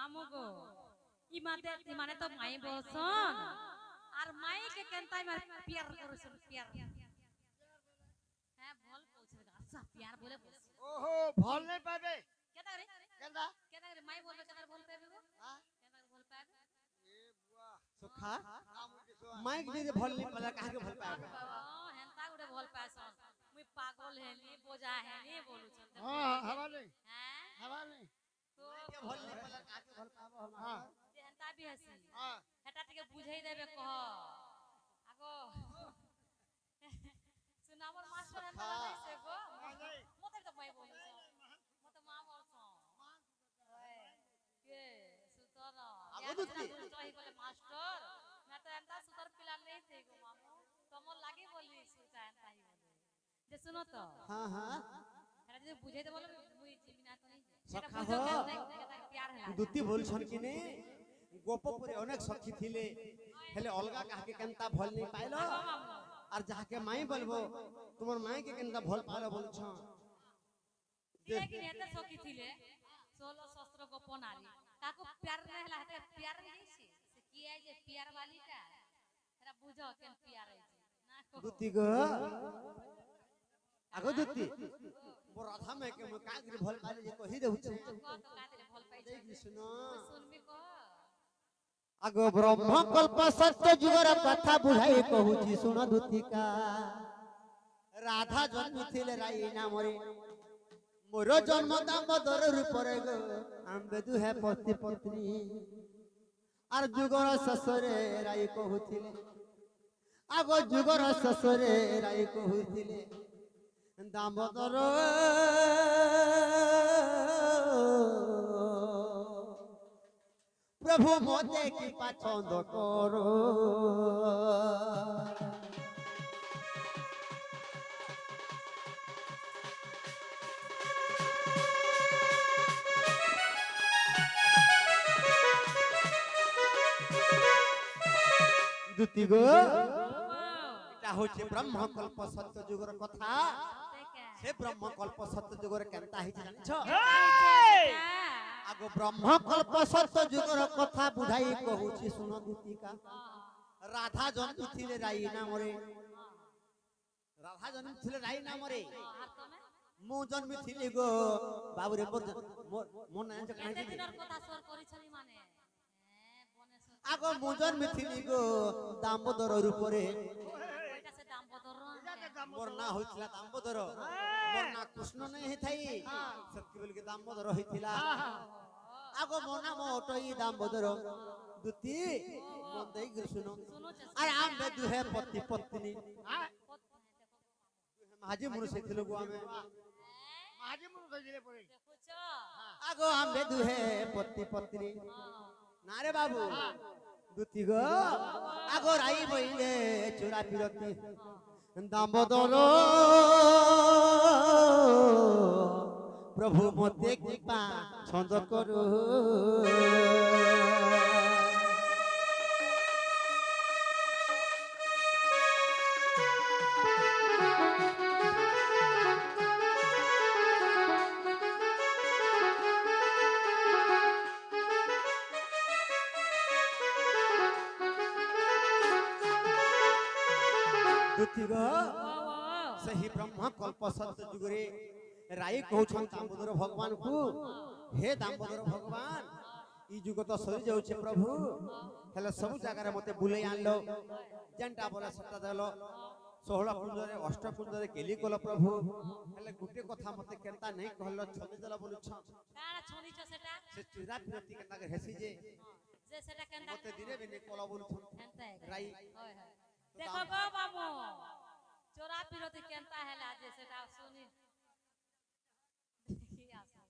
मामू गो ई माने तो माई बोलसन আর মাইকে কেনতাই মার পিয়ার করছন পিয়ার হ্যাঁ ভল বলছে আচ্ছা পিয়ার বলে বলছে ওহো ভল নাই পাবে কেটা রে কেনদা কেটা রে মাই বলবে কেটা ভল পাবে গো হ্যাঁ কেটা ভল পাবে এ বুয়া সখা মাইক দিয়ে ভল নাই পালা কাকে ভল পাবে হেনতা গুড়ে ভল পাছন মুই পাগল হেনি বোঝা হেনি বলুছন হ্যাঁ হবা নাই হ্যাঁ হবা নাই তো ভল নাই পালা কাকে ভল পাবো হ্যাঁ হেনতা বি হাসি হ্যাঁ এটা থেকে বুঝাই দেবে কহ আগো সুনামর মাস্টার হেনতা লাগাইছে গো মতে তো মাই বলছ মতে মা বলছ ওই কে সুতর আগো দুতি চহি বলে মাস্টার না তো হেনতা সুতর পিলা নেই থে গো মামু তোমর লাগি বলি সুতা হেনতা হি বলে যে শুনো তো হ্যাঁ হ্যাঁ এটা যদি বুঝাই দে বলে মুই জিমিনা তো নেই সখা সেটা বুঝো হো কেন প্যার হেলা দুতি বলছন কি নে গোপপুরে অনেক সখী থিলে হেলে অলগা কাকে কেনতা ভল নাই পাইলো আর যাকে মাই বলবো তোমার মাই কে কেনতা ভল পালো বলছ দিলে কি নেতে সখী থিলে 16 শস্ত্র গোপনারি কাকু প্যার না হেলা হেতে প্যার নেইছে সে কি আই যে প্যার वालीটা এরা বুঝো কেন প্যার আইছে না দুতি গো আগো দুতি বরাধা মে কে কাগরি ভল পালে যে কহি দেউছে কত কাতে ভল পাইছে জয় কৃষ্ণ শুনবি কো আগো ব্রহ্ম কল্প সত্য যুগর কথা বুঝাই কহুছি শুন দুতিকা রাধা জন্মিছিলে রাই নামরে মোর জন্ম দামোদর রূপরে গো আম্বে দুহে পতি পত্নী আর যুগর শেষরে রাই কহুছিলে আগো যুগর শেষরে রাই কহুছিলে দামোদর প্রভু মতে কি পছন্দ করো দুতি গো এটা হচ্ছে ব্রহ্মকল্প সত্য যুগর কথা সে ব্রহ্মকল্প সত্য যুগর কেনতা হইছে জানিছ আগো ব্রহ্মকল্প সত্য যুগর কথা বুঝাই কহুছি শুন দুতিকা রাধা জন্মিছিলে রাই নামরে রাধা জন্মিছিলে রাই নামরে আর তুমি মু জন্মিଥିଲି গো বাবুরে মোর না জানি এতে দিনর কথা সর করিছলি মানে হ্যাঁ বনেশ্বর আগো মু জন্মিଥିଲି গো দামোদর রূপরে ওইটা সে দাম বদর মোর না হইছিলা দামোদর মোর না কৃষ্ণ নাই হেথাই সত্যি বলি কে দামোদর হইছিলা আগো মোর নাম ওটই দামোদর দুতি মন দেই কৃষ্ণ আর আমবে দুহে পতি পত্নী মাঝে মুরু সেছিল গো আমি মাঝে মুরু কইলে পড়ে দেখুছ আগো আমবে দুহে পতি পত্নী না রে বাবু দুতি গো আগো রাই বইলে চোরা পিরতি দামোদর প্রভু মতে কৃপা ছন্দ করু দুতি গো सही ब्रह्म कल्प सत्य जुगरे राई कहउछन दामोदर भगवान को हे दामोदर भगवान ई जुग तो सरी जाउछे प्रभु हेले सब जगह रे मते बुले आनलो जेंटा बोले सत्ता देलो 16 कुंजरे 8 कुंजरे केली कोलो प्रभु हेले गुटे कथा मते केनता नहीं कहलो छबि देला बोलुछ কারা ছনিছ সেটা से चिरा प्रति केनता के हेसी जे সেটা কেন मते दिने बिने कोलो बोलुछ হেনতা राई হয় হয় দেখো গো বাবু চোরা পিরতি কেনতা হেলা যে সেটা শুনি কি আসবো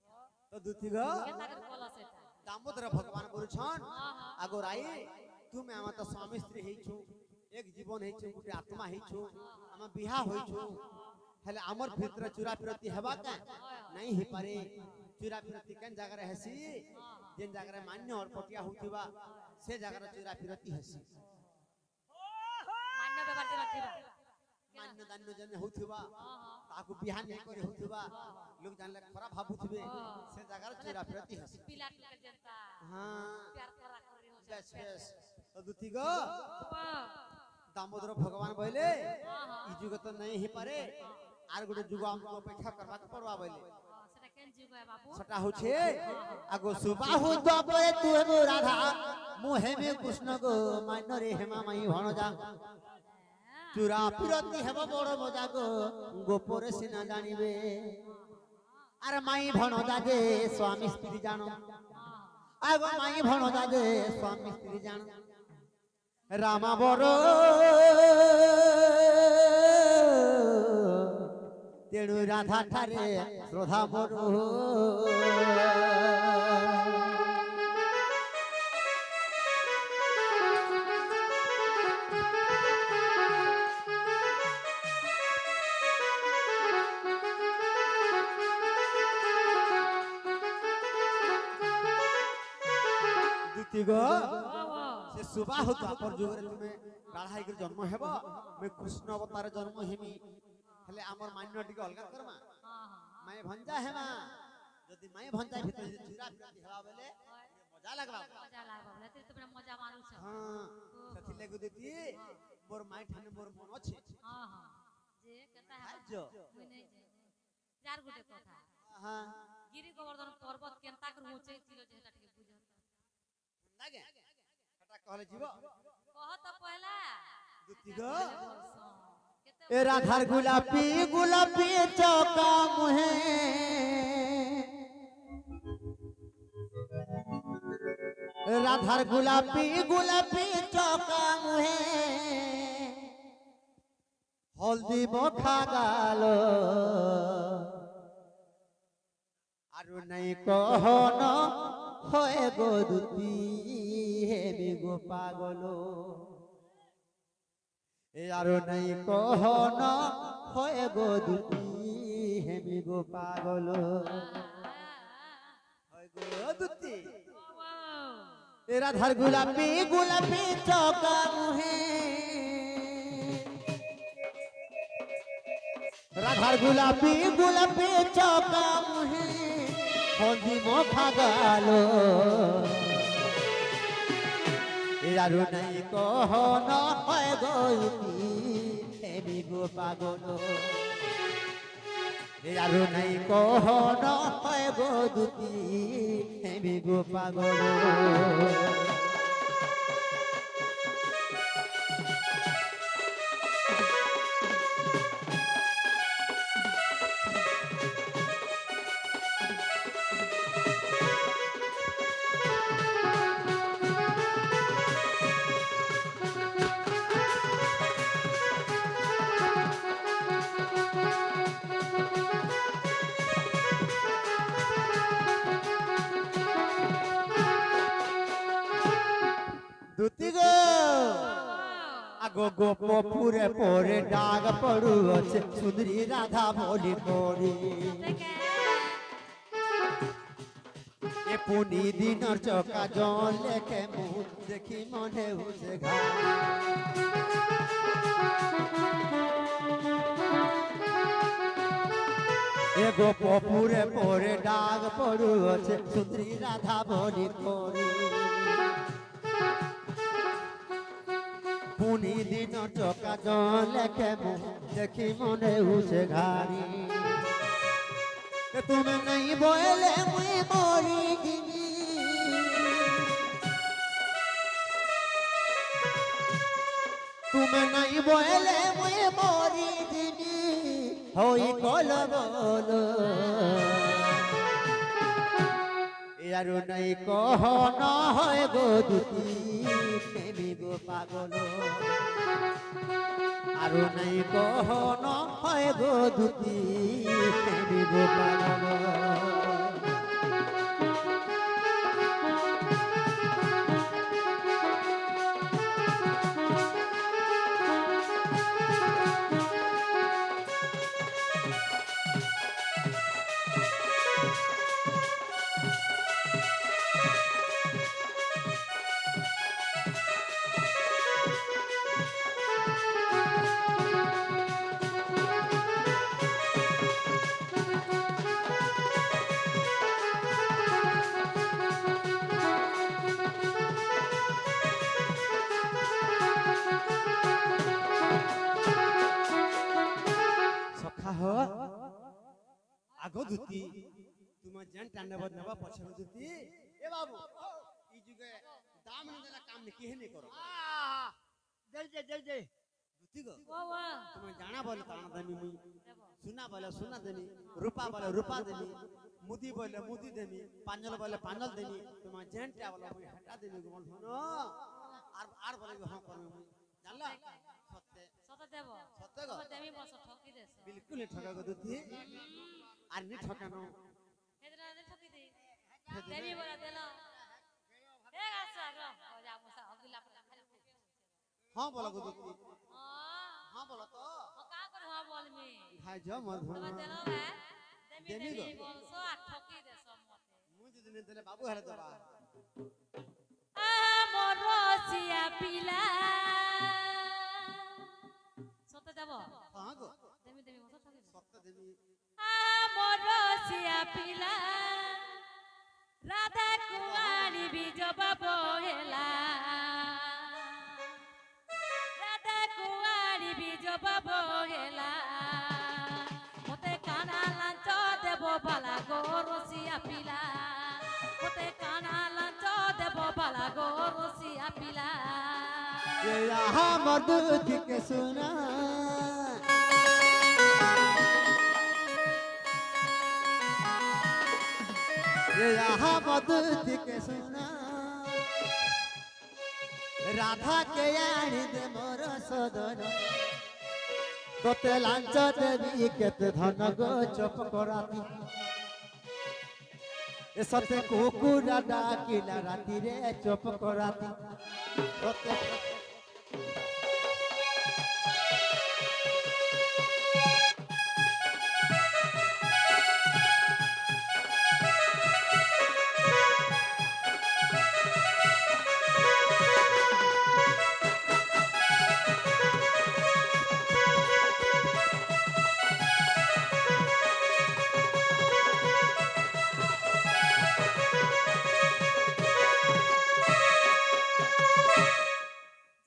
तो दुति गो কেনতা করে বলো সেটা दामोदर भगवान बोलछन आगो राई तुम आमा तो स्वामी स्त्री हेछु एक जीवन हेछु गुटे आत्मा हेछु आमा बिहा होइछु हेले हमर भीतर चुरा प्रति हेबा का नहीं हे पारे चुरा प्रति केन जगह रे हेसी जेन जगह रे मान्य और पटिया होतिबा से जगह रे चुरा प्रति हेसी মান্য ব্যাপার দিন দিবা मान्य दान्य जने होथुबा हां हां ताकू बिहान नहीं करे होथुबा लोग जानले खराब भाबुथबे से जगह चुरा प्रति हस पिला के जनता हां प्यार करा करी हो बस बस तो दुती गो वाह दामोदर भगवान बोले हां हां ई जुग तो नहीं ही पारे आर गुटे जुग हमको अपेक्षा करबा के पड़वा बोले सेटा केन जुग है बाबू सटा होछे आगो सुबाहु द्वापरे तू हे राधा मुहे में कृष्ण गो मान्य रे हेमा माई भणजा चुरा पिरती हेब बड़ मजा गो गोपरे सिना जानिबे आर माई भणजा जे स्वामी स्त्री जानो आगो माई भणजा जे स्वामी स्त्री जानो रामा बरो तेणु राधा ठारे श्रद्धा बरो दुतिगो से सुबह होता पर जुगरे तुमे राधा के जन्म हेबो मैं कृष्ण अवतार जन्म हेमी हेले हमर मान्य टिके अलगा करमा हां हां माय भंजा हेमा यदि माय भंजा भीतर जे चुरा प्रति हेबा बेले मजा लगबा मजा लागबा लेते तुमरा मजा मारू छ हां सथि लेगु देती मोर माय ठाने मोर मन अछि हां हां जे कता है जो कोई नहीं जे चार गुटे कथा हां गिरि गोवर्धन पर्वत केनता कर ऊंचे छिलो जेटा ठीक बुझत लागे हटा कहले जीव कह तो पहला दुतिगो केते ए राधार गुलाबी गुलाबी चौका मुहे राधार गुलाबी गुलाबी चौका मुहे हल्दी मखा गालो आरु नहीं कहन होए गो दुती हेबी गो पागलो ए आरो नहीं कहन होए गो दुती हेबी गो पागलो होए गो दुती ए राधार गुलाबी गुलाबी चौका मुहे राधार गुलाबी गुलाबी चौका मुहे हल्दी मखा गालो यारो नहीं कहन होए गई हेबी गो पागलो यारो नहीं कहन होए गो दुती हेबी गो पागलो दुतिगो आगो गोपो पूरे पोरे डाग पड़ू अच्छे सुंदरी राधा बोली बोली ए पुनी दिनर चौका जन लेके मुँह देखी मने उसे घा ए गोपो पूरे पोरे डाग पड़ू अच्छे सुंदरी राधा बोली बोली पुनी दिन चौका जन लेके मुँह देखी मने उसे घारी तुम नहीं बोले मुई मोरी गिनी तुम नहीं बोले मुई मोरी गिनी होई कल बोलो यारो नहीं कह न होए गो दुती प्रेमी गो पागलो आरो नहीं कह न होए गो दुती प्रेमी गो पागलो आगो दुती तुम जन टांडव नवा पछर दुती ए बाबू ई जुगे दाम न देला काम ने केहे नहीं करो दे दुती गो वो वो तुम जाना बोले ताण देमी मुई देबो सुना बोले सुना देमी रूपा बोले रूपा देमी मुदी बोले मुदी देमी पांजल बोले पांजल देमी तुम जन टा बोले मुई हटा देमी गो सुनो आर बोले हां करमे मुई जानला सत्य सत देबो सत्य गो देमी बस ठकी देस बिल्कुल नहीं ठगा गो दुती आर नहीं ठकानो हेदरा दे ठकी दे देमी बोला देलो ए गासा रो हो जा मुसा अगिला पर खाली हां बोला गो दुती हां हां बोला तो का करे हां बोल मी भाई जो मत तब होना देलो बे देमी देमी गो। बोल सो आ ठकी देस मते मुझे दिन तेरे बाबू हरे दबा আমরসিয়া পিলা সত যাব हां गो দেমি দেমি মত ঠকি सत्य देवी আমরসিয়া পিলা রাধা কুমারী বিজব বহেলা রাধা কুমারী বিজব বহেলা মতে কানা লাঞ্চ দেব বালা গো রসিয়া পিলা মতে কানা লাঞ্চ দেব বালা গো রসিয়া পিলা ये यहाँ मर्द के सुना ये यहाँ मर्द के सुना राधा के आनी दे मोर सदन तोते लांच देवी केते धन गो चप कराती ए सते कुकुरा डाकिला राती रे चप कराती तोते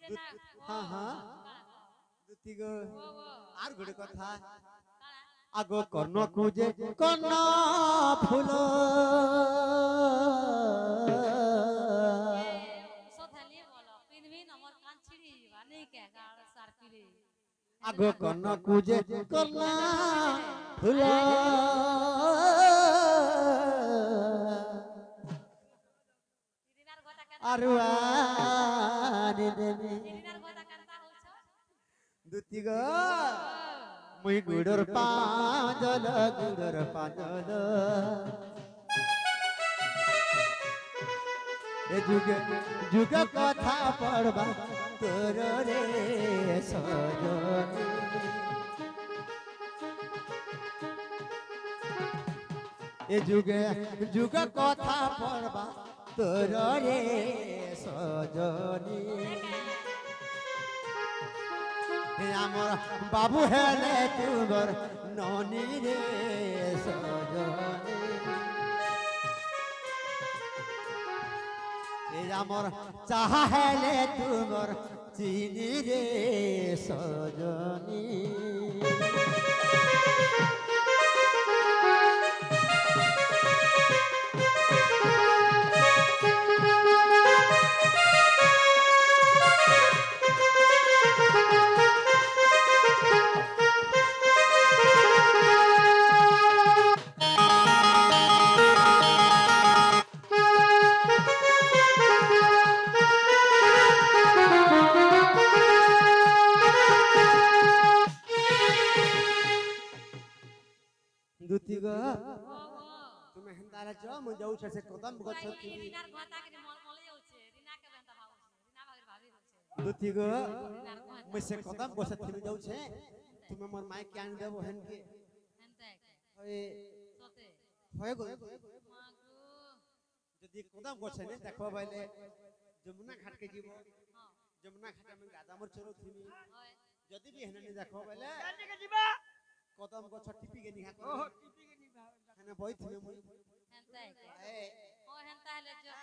जेना हाँ हाँ दुतिगो वो आर गुड़े कथा काला आगो कर्ण कुजे कर्ण फूल सोथाली बोलो पिनविन हमर कान छिड़ी बानी के गाड़ सार पिले आगो कर्ण कुजे कर्ण फूल दिनार गोता कान आरुआनी देवी दिनार गोता कानता होछ दुतिगो मुई गुडर पाजल ए जुग जुग कथा पढ़बा तोर रे सजनी ए जुग जुग कथा पढ़बा तोर रे सजनी हे आमर बाबू हेले तुमर ननी रे सजनी हे आमर चाहा हेले तुमर चीनी रे सजनी दुतिगो तुमे हंदारा जो मु जाऊ छे से कदम गछ छी दिनार गोता के मल मल जाउछे दिना के बेंता भाउछे दिना भागी भाभी होछे दुतिगो दिनार गोता मु से कदम गछ छी जाऊ छे तुमे मोर माय के आन देबो हन के हेनते होय सोते होय गो मागु जदी कदम गछ ने देखबो बाइले जमुना घाट के जीवो हां जमुना घाट में गादा मोर चरो थीमी होय जदी भी हन ने देखबो बाइले जाने के जीवा कदम गछ टिपी के निहा ओहो टिपी के नहीं भाव हने बई थीमी मु हेनते ए ओ हेनता हले जो